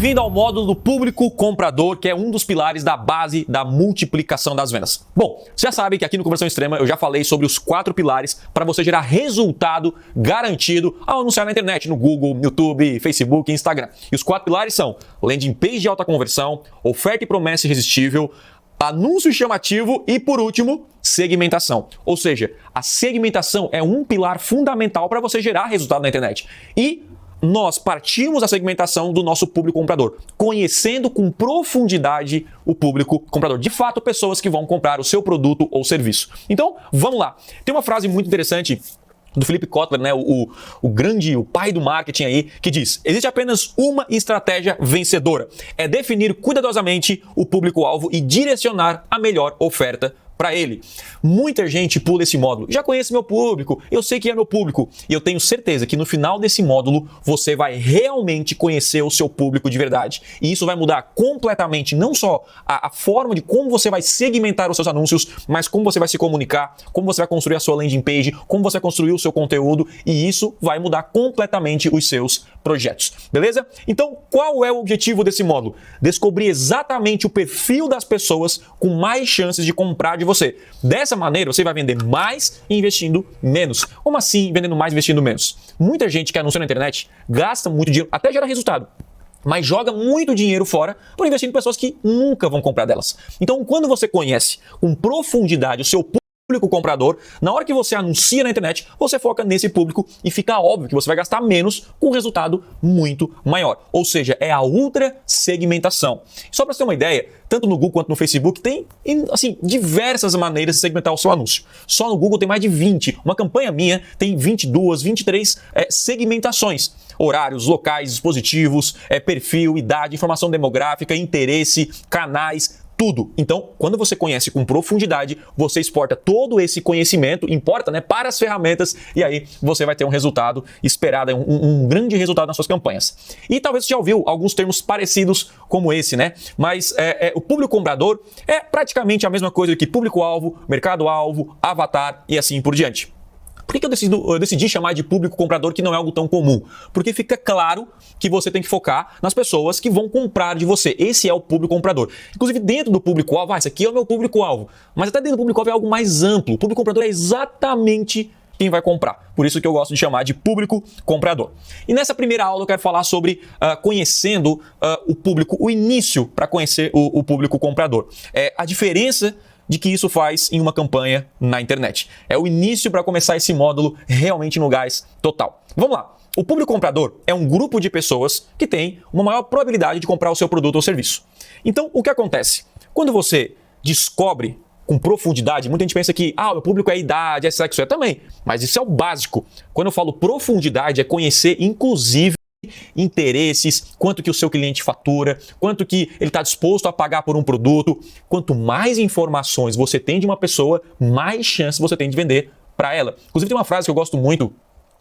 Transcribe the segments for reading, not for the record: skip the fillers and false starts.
Bem-vindo ao módulo do público comprador, que é um dos pilares da base da multiplicação das vendas. Bom, você já sabe que aqui no Conversão Extrema eu já falei sobre os 4 pilares para você gerar resultado garantido ao anunciar na internet, no Google, YouTube, Facebook e Instagram. E os 4 pilares são landing page de alta conversão, oferta e promessa irresistível, anúncio chamativo e, por último, segmentação. Ou seja, a segmentação é um pilar fundamental para você gerar resultado na internet. E nós partimos da segmentação do nosso público comprador, conhecendo com profundidade o público comprador. De fato, pessoas que vão comprar o seu produto ou serviço. Então, vamos lá. Tem uma frase muito interessante do Philip Kotler, né, o pai do marketing aí, que diz: existe apenas uma estratégia vencedora. É definir cuidadosamente o público-alvo e direcionar a melhor oferta para ele. Muita gente pula esse módulo. Já conheço meu público, eu sei que é meu público. E eu tenho certeza que no final desse módulo você vai realmente conhecer o seu público de verdade. E isso vai mudar completamente não só a forma de como você vai segmentar os seus anúncios, mas como você vai se comunicar, como você vai construir a sua landing page, como você vai construir o seu conteúdo. E isso vai mudar completamente os seus projetos. Beleza? Então, qual é o objetivo desse módulo? Descobrir exatamente o perfil das pessoas com mais chances de comprar de você. Dessa maneira, você vai vender mais investindo menos. Como assim, vendendo mais investindo menos? Muita gente que anuncia na internet gasta muito dinheiro, até gera resultado, mas joga muito dinheiro fora por investir em pessoas que nunca vão comprar delas. Então, quando você conhece com profundidade o seu público comprador, na hora que você anuncia na internet, você foca nesse público e fica óbvio que você vai gastar menos com um resultado muito maior. Ou seja, é a ultra segmentação. Só para você ter uma ideia, tanto no Google quanto no Facebook tem, assim, diversas maneiras de segmentar o seu anúncio. Só no Google tem mais de 20. Uma campanha minha tem 22, 23 segmentações. Horários, locais, dispositivos, perfil, idade, informação demográfica, interesse, canais, tudo. Então, quando você conhece com profundidade, você exporta todo esse conhecimento, importa, né, para as ferramentas, e aí você vai ter um resultado esperado, um grande resultado nas suas campanhas. E talvez você já ouviu alguns termos parecidos como esse, né? Mas o público comprador é praticamente a mesma coisa que público-alvo, mercado-alvo, avatar e assim por diante. Por que eu decidi chamar de público comprador, que não é algo tão comum? Porque fica claro que você tem que focar nas pessoas que vão comprar de você. Esse é o público comprador. Inclusive, dentro do público-alvo, esse aqui é o meu público-alvo. Mas até dentro do público-alvo é algo mais amplo. O público comprador é exatamente quem vai comprar. Por isso que eu gosto de chamar de público comprador. E nessa primeira aula eu quero falar sobre conhecendo o público, o início para conhecer o público comprador. A diferença de que isso faz em uma campanha na internet. É o início para começar esse módulo realmente no gás total. Vamos lá. O público comprador é um grupo de pessoas que tem uma maior probabilidade de comprar o seu produto ou serviço. Então, o que acontece? Quando você descobre com profundidade, muita gente pensa que o meu público é idade, é sexo, também. Mas isso é o básico. Quando eu falo profundidade, é conhecer, inclusive, interesses, quanto que o seu cliente fatura, quanto que ele está disposto a pagar por um produto. Quanto mais informações você tem de uma pessoa, mais chance você tem de vender para ela. Inclusive tem uma frase que eu gosto muito,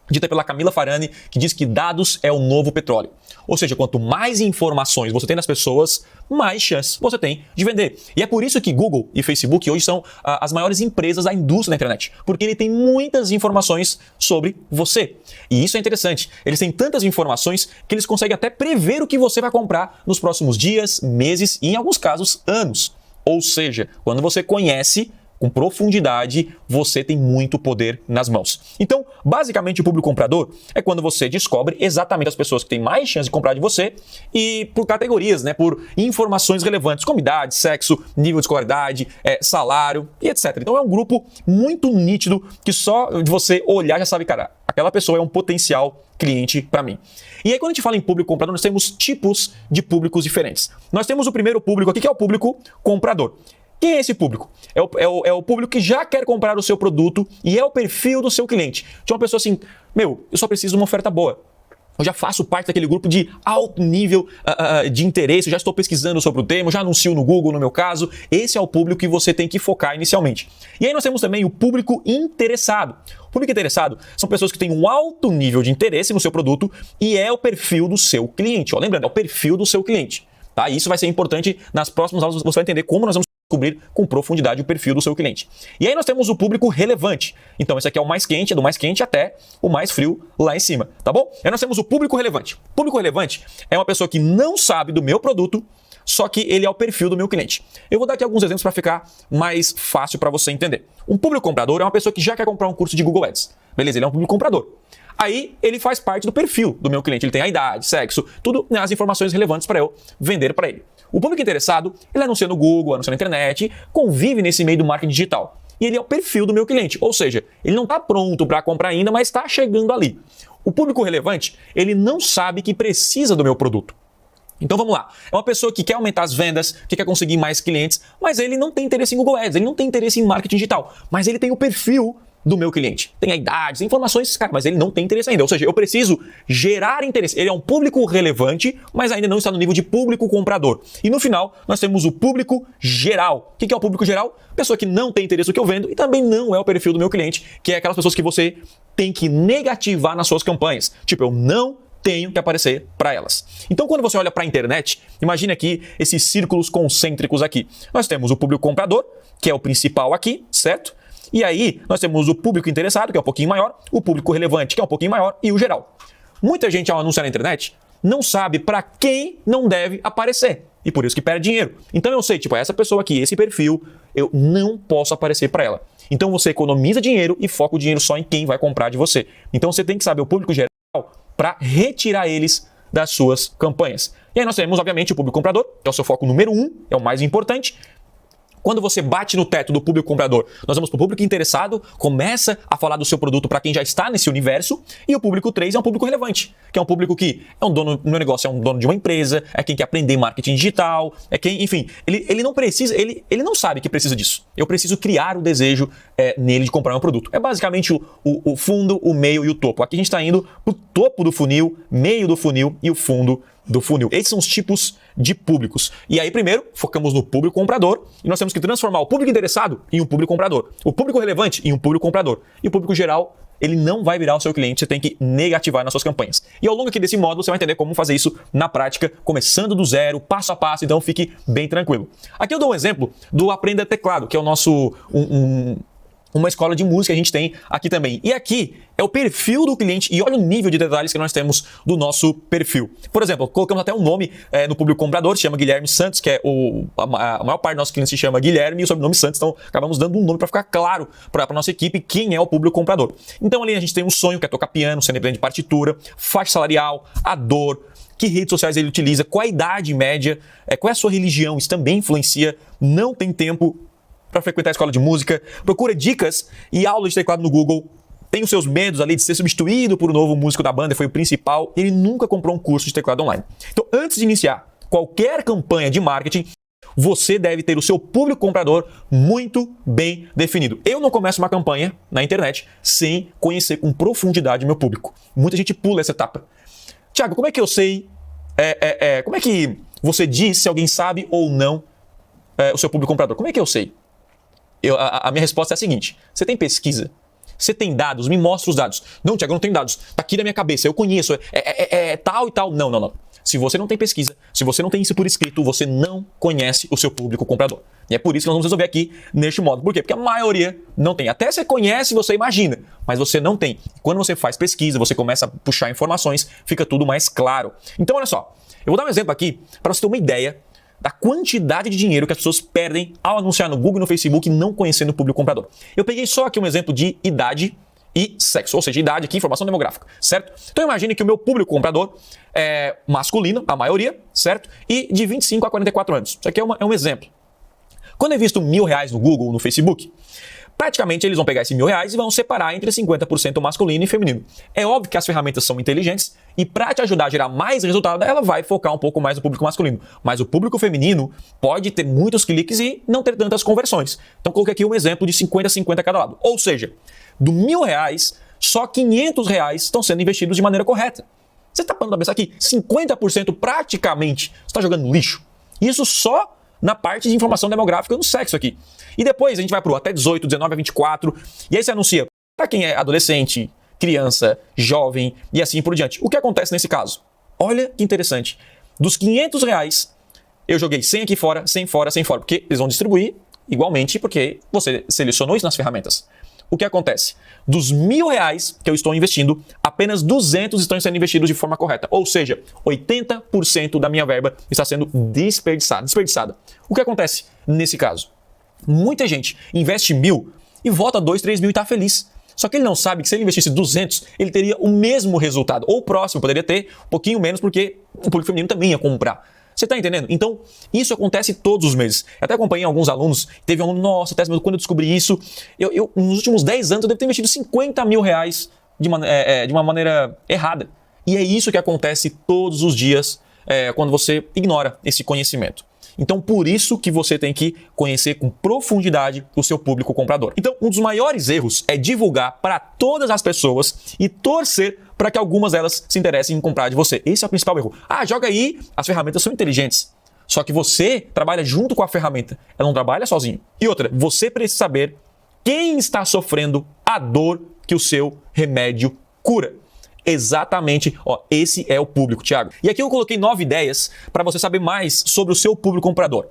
dita pela Camila Farani, que diz que dados é o novo petróleo. Ou seja, quanto mais informações você tem das pessoas, mais chances você tem de vender. E é por isso que Google e Facebook hoje são as maiores empresas da indústria da internet, porque ele tem muitas informações sobre você. E isso é interessante. Eles têm tantas informações que eles conseguem até prever o que você vai comprar nos próximos dias, meses e, em alguns casos, anos. Ou seja, quando você conhece com profundidade, você tem muito poder nas mãos. Então, basicamente, o público comprador é quando você descobre exatamente as pessoas que têm mais chance de comprar de você e por categorias, né, por informações relevantes, como idade, sexo, nível de escolaridade, salário e etc. Então, é um grupo muito nítido que só de você olhar já sabe, cara, aquela pessoa é um potencial cliente para mim. E aí, quando a gente fala em público comprador, nós temos tipos de públicos Nós temos o primeiro público aqui, que é o público comprador. Quem é esse público? É o público que já quer comprar o seu produto e é o perfil do seu cliente. De uma pessoa assim, eu só preciso de uma oferta boa. Eu já faço parte daquele grupo de alto nível de interesse, já estou pesquisando sobre o tema, já anuncio no Google, no meu caso. Esse é o público que você tem que focar inicialmente. E aí nós temos também o público interessado. O público interessado são pessoas que têm um alto nível de interesse no seu produto e é o perfil do seu cliente. Lembrando, é o perfil do seu cliente. Tá? E isso vai ser importante nas próximas aulas, você vai entender como nós vamos descobrir com profundidade o perfil do seu cliente. E aí nós temos o público relevante. Então esse aqui é o mais quente, é do mais quente até o mais frio lá em cima, tá bom? Aí nós temos o público relevante. O público relevante é uma pessoa que não sabe do meu produto, só que ele é o perfil do meu cliente. Eu vou dar aqui alguns exemplos para ficar mais fácil para você entender. Um público comprador é uma pessoa que já quer comprar um curso de Google Ads. Beleza, ele é um público comprador. Aí ele faz parte do perfil do meu cliente. Ele tem a idade, sexo, tudo, né, as informações relevantes para eu vender para ele. O público interessado, ele anuncia no Google, anuncia na internet, convive nesse meio do marketing digital. E ele é o perfil do meu cliente. Ou seja, ele não está pronto para comprar ainda, mas está chegando ali. O público relevante, ele não sabe que precisa do meu produto. Então vamos lá. É uma pessoa que quer aumentar as vendas, que quer conseguir mais clientes, mas ele não tem interesse em Google Ads, ele não tem interesse em marketing digital, mas ele tem o perfil do meu cliente. Tem a idade, tem informações, cara, mas ele não tem interesse ainda. Ou seja, eu preciso gerar interesse. Ele é um público relevante, mas ainda não está no nível de público comprador. E no final, nós temos o público geral. O que é o público geral? Pessoa que não tem interesse no que eu vendo e também não é o perfil do meu cliente, que é aquelas pessoas que você tem que negativar nas suas campanhas. Tipo, eu não tenho que aparecer para elas. Então, quando você olha para a internet, imagine aqui esses círculos concêntricos aqui. Nós temos o público comprador, que é o principal aqui, certo? E aí, nós temos o público interessado, que é um pouquinho maior, o público relevante, que é um pouquinho maior, e o geral. Muita gente, ao anunciar na internet, não sabe para quem não deve aparecer. E por isso que perde dinheiro. Então eu sei, tipo, essa pessoa aqui, esse perfil, eu não posso aparecer para ela. Então você economiza dinheiro e foca o dinheiro só em quem vai comprar de você. Então você tem que saber o público geral para retirar eles das suas campanhas. E aí nós temos, obviamente, o público comprador, que é o seu foco número 1, é o mais importante. Quando você bate no teto do público comprador, nós vamos para o público interessado, começa a falar do seu produto para quem já está nesse universo, e o público 3 é um público relevante, que é um público que é um dono do meu negócio, é um dono de uma empresa, é quem quer aprender marketing digital, é quem, enfim, ele não precisa, ele não sabe que precisa disso. Eu preciso criar o desejo nele de comprar meu produto. É basicamente o fundo, o meio e o topo. Aqui a gente está indo para o topo do funil, meio do funil e o fundo do funil. Esses são os tipos de públicos. E aí, primeiro, focamos no público comprador e nós temos que transformar o público interessado em um público comprador, o público relevante em um público comprador e o público geral, ele não vai virar o seu cliente, você tem que negativar nas suas campanhas. E ao longo aqui desse módulo, você vai entender como fazer isso na prática, começando do zero, passo a passo, então fique bem tranquilo. Aqui eu dou um exemplo do Aprenda Teclado, que é o nosso uma escola de música que a gente tem aqui também. E aqui é o perfil do cliente e olha o nível de detalhes que nós temos do nosso perfil. Por exemplo, colocamos até um nome no público comprador, se chama Guilherme Santos, que é a maior parte dos nossos clientes se chama Guilherme e o sobrenome Santos, então acabamos dando um nome para ficar claro para a nossa equipe quem é o público comprador. Então ali a gente tem um sonho, que é tocar piano, ser independente de partitura, faixa salarial, a dor, que redes sociais ele utiliza, qual a idade média, qual é a sua religião, isso também influencia, não tem tempo para frequentar a escola de música, procura dicas e aulas de teclado no Google, tem os seus medos ali de ser substituído por um novo músico da banda, foi o principal, ele nunca comprou um curso de teclado online. Então, antes de iniciar qualquer campanha de marketing, você deve ter o seu público comprador muito bem definido. Eu não começo uma campanha na internet sem conhecer com profundidade o meu público. Muita gente pula essa etapa. Tiago, como é que eu sei, como é que você diz se alguém sabe ou não o seu público comprador? Como é que eu sei? A minha resposta é a seguinte: você tem pesquisa? Você tem dados? Me mostra os dados. Não, Tiago, eu não tenho dados. Tá aqui na minha cabeça, eu conheço, tal e tal. Não. Se você não tem pesquisa, se você não tem isso por escrito, você não conhece o seu público comprador. E é por isso que nós vamos resolver aqui neste modo. Por quê? Porque a maioria não tem. Até você conhece, você imagina, mas você não tem. Quando você faz pesquisa, você começa a puxar informações, fica tudo mais claro. Então, olha só, eu vou dar um exemplo aqui para você ter uma ideia da quantidade de dinheiro que as pessoas perdem ao anunciar no Google e no Facebook não conhecendo o público comprador. Eu peguei só aqui um exemplo de idade e sexo, ou seja, idade aqui, informação demográfica, certo? Então imagine que o meu público comprador é masculino, a maioria, certo? E de 25 a 44 anos. Isso aqui é um exemplo. Quando eu invisto R$1.000 no Google ou no Facebook, praticamente eles vão pegar esse R$1.000 e vão separar entre 50% masculino e feminino. É óbvio que as ferramentas são inteligentes e para te ajudar a gerar mais resultado, ela vai focar um pouco mais no público masculino. Mas o público feminino pode ter muitos cliques e não ter tantas conversões. Então coloquei aqui um exemplo de 50-50 a cada lado. Ou seja, do R$1.000, só R$500 estão sendo investidos de maneira correta. Você está parando para pensar aqui, 50% praticamente está jogando no lixo. Isso só na parte de informação demográfica no sexo aqui. E depois a gente vai para o até 18, 19 a 24, e aí você anuncia para quem é adolescente, criança, jovem e assim por diante. O que acontece nesse caso? Olha que interessante. Dos R$500, eu joguei 100 aqui fora, 100 fora, 100 fora, porque eles vão distribuir igualmente porque você selecionou isso nas ferramentas. O que acontece? Dos R$1.000 que eu estou investindo, apenas 200 estão sendo investidos de forma correta. Ou seja, 80% da minha verba está sendo desperdiçada. O que acontece nesse caso? Muita gente investe 1.000 e volta 2, 3 mil e está feliz. Só que ele não sabe que se ele investisse 200, ele teria o mesmo resultado. Ou próximo, poderia ter um pouquinho menos, porque o público feminino também ia comprar. Você está entendendo? Então, isso acontece todos os meses. Eu até acompanhei alguns alunos, teve um aluno, nossa, Tess, quando eu descobri isso, nos últimos 10 anos eu devo ter investido R$50.000 de uma maneira errada. E é isso que acontece todos os dias quando você ignora esse conhecimento. Então, por isso que você tem que conhecer com profundidade o seu público comprador. Então, um dos maiores erros é divulgar para todas as pessoas e torcer para que algumas delas se interessem em comprar de você. Esse é o principal erro. Joga aí, as ferramentas são inteligentes. Só que você trabalha junto com a ferramenta, ela não trabalha sozinho. E outra, você precisa saber quem está sofrendo a dor que o seu remédio cura. Exatamente, esse é o público, Thiago. E aqui eu coloquei 9 ideias para você saber mais sobre o seu público comprador.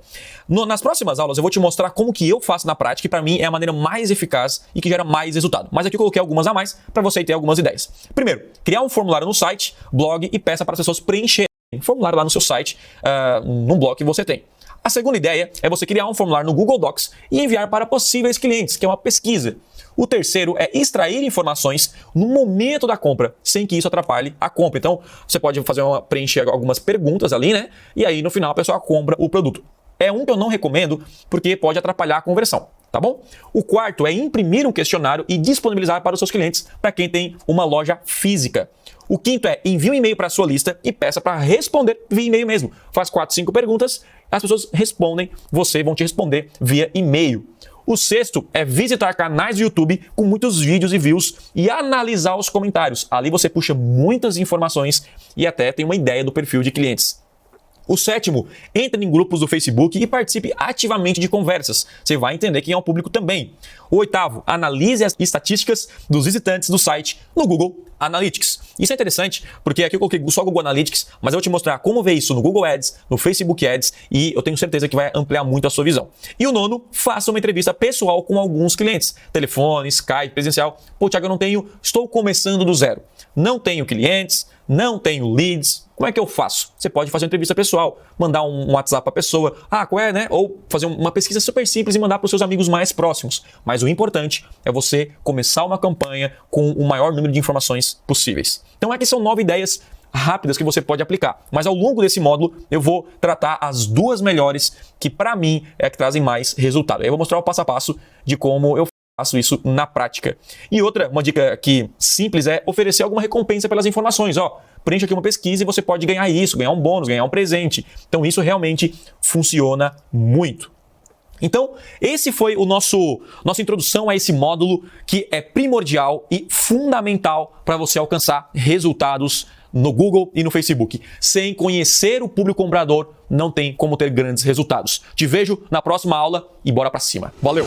Nas próximas aulas eu vou te mostrar como que eu faço na prática, que para mim é a maneira mais eficaz e que gera mais resultado. Mas aqui eu coloquei algumas a mais para você ter algumas ideias. Primeiro, criar um formulário no site, blog e peça para as pessoas preencherem um formulário lá no seu site, num blog que você tem. A segunda ideia é você criar um formulário no Google Docs e enviar para possíveis clientes, que é uma pesquisa. O terceiro é extrair informações no momento da compra, sem que isso atrapalhe a compra. Então, você pode preencher algumas perguntas ali, né? E aí, no final, a pessoa compra o produto. É um que eu não recomendo, porque pode atrapalhar a conversão, tá bom? O quarto é imprimir um questionário e disponibilizar para os seus clientes, para quem tem uma loja física. O quinto é envie um e-mail para a sua lista e peça para responder via e-mail mesmo. Faz 4, 5 perguntas, as pessoas respondem, vão te responder via e-mail. O sexto é visitar canais do YouTube com muitos vídeos e views e analisar os comentários. Ali você puxa muitas informações e até tem uma ideia do perfil de clientes. O sétimo, entre em grupos do Facebook e participe ativamente de conversas. Você vai entender quem é o público também. O oitavo, analise as estatísticas dos visitantes do site no Google Analytics. Isso é interessante, porque aqui eu coloquei só o Google Analytics, mas eu vou te mostrar como ver isso no Google Ads, no Facebook Ads, e eu tenho certeza que vai ampliar muito a sua visão. E o nono, faça uma entrevista pessoal com alguns clientes. Telefone, Skype, presencial. Pô, Thiago, estou começando do zero. Não tenho clientes, não tenho leads. Como é que eu faço? Você pode fazer uma entrevista pessoal, mandar um WhatsApp para a pessoa, qual é, né? Ou fazer uma pesquisa super simples e mandar para os seus amigos mais próximos. Mas o importante é você começar uma campanha com o maior número de informações possíveis. Então aqui são 9 ideias rápidas que você pode aplicar. Mas ao longo desse módulo eu vou tratar as 2 melhores que para mim é que trazem mais resultado. Eu vou mostrar o passo a passo de como eu faço isso na prática. E uma dica aqui simples é oferecer alguma recompensa pelas informações. Preencha aqui uma pesquisa e você pode ganhar isso, ganhar um bônus, ganhar um presente. Então isso realmente funciona muito. Então, esse foi nossa introdução a esse módulo que é primordial e fundamental para você alcançar resultados no Google e no Facebook. Sem conhecer o público comprador, não tem como ter grandes resultados. Te vejo na próxima aula e bora para cima. Valeu!